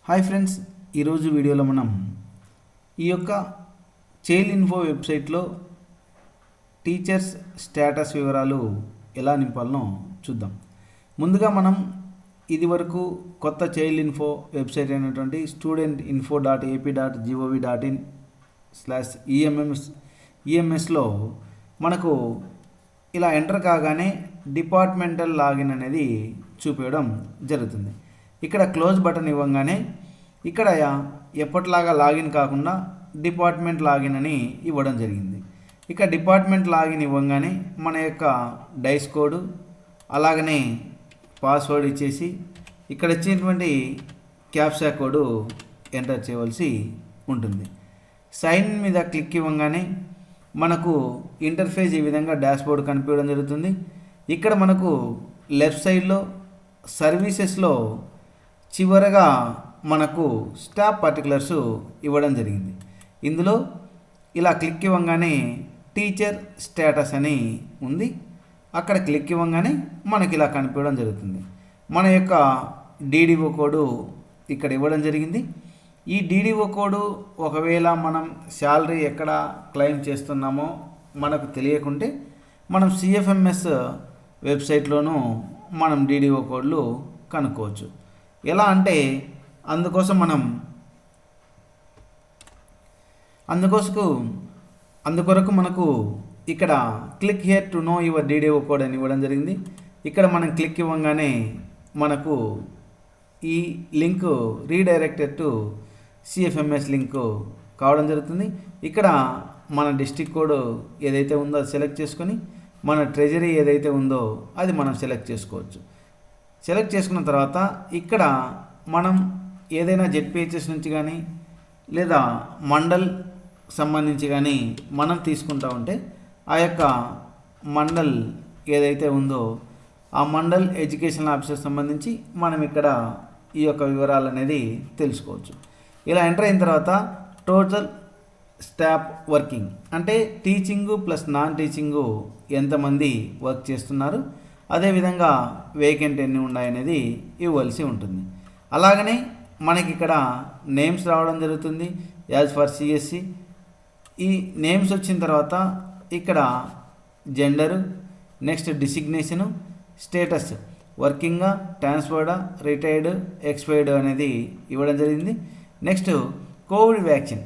Hi friends, ఈరోజు వీడియోలో మనం ఈ యొక్క చైల్డ్ ఇన్ఫో వెబ్సైట్లో టీచర్స్ స్టేటస్ వివరాలు ఎలా నింపాలనో చూద్దాం. ముందుగా మనం ఇది వరకు కొత్త చైల్డ్ ఇన్ఫో వెబ్సైట్ అయినటువంటి student.ap.gov.in/EMSలో మనకు ఇలా ఎంటర్ కాగానే డిపార్ట్మెంటల్ లాగిన్ అనేది చూపించడం జరుగుతుంది. ఇక్కడ క్లోజ్ బటన్ ఇవ్వగానే ఇక్కడ ఎప్పటిలాగా లాగిన్ కాకుండా డిపార్ట్మెంట్ లాగిన్ అని ఇవ్వడం జరిగింది. ఇక డిపార్ట్మెంట్ లాగిన్ ఇవ్వగానే మన యొక్క డైస్ కోడ్ అలాగనే పాస్వర్డ్ ఇచ్చేసి ఇక్కడ ఇచ్చేటువంటి క్యాప్చా కోడ్ ఎంటర్ చేయవలసి ఉంటుంది. సైన్ మీద క్లిక్ ఇవ్వగానే మనకు ఇంటర్ఫేస్ ఈ విధంగా డాష్బోర్డ్ కనిపించడం జరుగుతుంది. ఇక్కడ మనకు లెఫ్ట్ సైడ్లో సర్వీసెస్లో చివరగా మనకు స్టాఫ్ పర్టికులర్స్ ఇవ్వడం జరిగింది. ఇందులో ఇలా క్లిక్ ఇవ్వగానే టీచర్ స్టేటస్ అని ఉంది. అక్కడ క్లిక్ ఇవ్వగానే మనకి ఇలా కనిపించడం జరుగుతుంది. మన యొక్క డీడీఓ కోడ్ ఇక్కడ ఇవ్వడం జరిగింది. ఈ డీడీఓ కోడ్ ఒకవేళ మనం శాలరీ ఎక్కడ క్లెయిమ్ చేస్తున్నామో మనకు తెలియకుంటే మనం సిఎఫ్ఎంఎస్ వెబ్సైట్లోనూ మనం డీడీఓ కోడ్లు కనుక్కోవచ్చు. ఎలా అంటే అందుకొరకు మనకు ఇక్కడ click here to know your DDO code అని ఇవ్వడం జరిగింది. ఇక్కడ మనం క్లిక్ ఇవ్వగానే మనకు ఈ link redirected to CFMS link కావడం జరుగుతుంది. ఇక్కడ మన డిస్ట్రిక్ట్ కోడ్ ఏదైతే ఉందో అది సెలెక్ట్ చేసుకొని మన ట్రెజరీ ఏదైతే ఉందో అది మనం సెలెక్ట్ చేసుకోవచ్చు. సెలెక్ట్ చేసుకున్న తర్వాత ఇక్కడ మనం ఏదైనా జెడ్పిహెచ్ఎస్ నుంచి కానీ లేదా మండల్ సంబంధించి కానీ మనం తీసుకుంటా ఉంటే ఆ యొక్క మండల్ ఏదైతే ఉందో ఆ మండల్ ఎడ్యుకేషనల్ ఆఫీసర్ సంబంధించి మనం ఇక్కడ ఈ యొక్క వివరాలు అనేది తెలుసుకోవచ్చు. ఇలా ఎంటర్ అయిన తర్వాత టోటల్ స్టాఫ్ వర్కింగ్ అంటే టీచింగు ప్లస్ నాన్ టీచింగు ఎంతమంది వర్క్ చేస్తున్నారు, అదేవిధంగా వేకెంట్ ఎన్ని ఉన్నాయనేది ఇవ్వాల్సి ఉంటుంది. అలాగనే మనకి ఇక్కడ నేమ్స్ రావడం జరుగుతుంది యాజ్ ఫర్ సిఎస్సి. ఈ నేమ్స్ వచ్చిన తర్వాత ఇక్కడ జెండరు, నెక్స్ట్ డిసిగ్నేషను, స్టేటస్ వర్కింగా, ట్రాన్స్ఫర్డా, రిటైర్డ్, ఎక్స్పైర్డ్ అనేది ఇవ్వడం జరిగింది. నెక్స్ట్ కోవిడ్ వ్యాక్సిన్,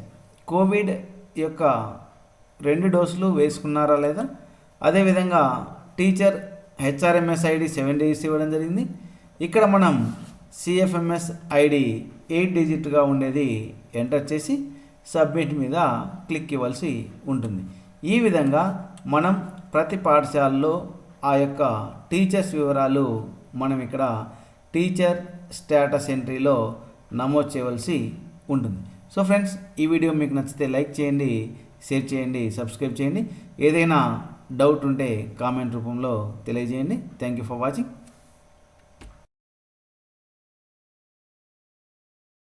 కోవిడ్ యొక్క 2 డోసులు వేసుకున్నారా లేదా, అదేవిధంగా టీచర్ హెచ్ఆర్ఎంఎస్ ఐడి 7 డిజిట్స్ ఇవ్వడం జరిగింది. ఇక్కడ మనం సిఎఫ్ఎంఎస్ ఐడి 8 డిజిట్గా ఉండేది ఎంటర్ చేసి సబ్మిట్ మీద క్లిక్ ఇవ్వాల్సి ఉంటుంది. ఈ విధంగా మనం ప్రతి పాఠశాలలో ఆ యొక్క టీచర్స్ వివరాలు మనం ఇక్కడ టీచర్ స్టేటస్ ఎంట్రీలో నమోదు చేయవలసి ఉంటుంది. సో ఫ్రెండ్స్, ఈ వీడియో మీకు నచ్చితే లైక్ చేయండి, షేర్ చేయండి, సబ్స్క్రైబ్ చేయండి. ఏదైనా డౌట్ ఉంటే కామెంట్ రూపంలో తెలియజేయండి. Thank you for watching.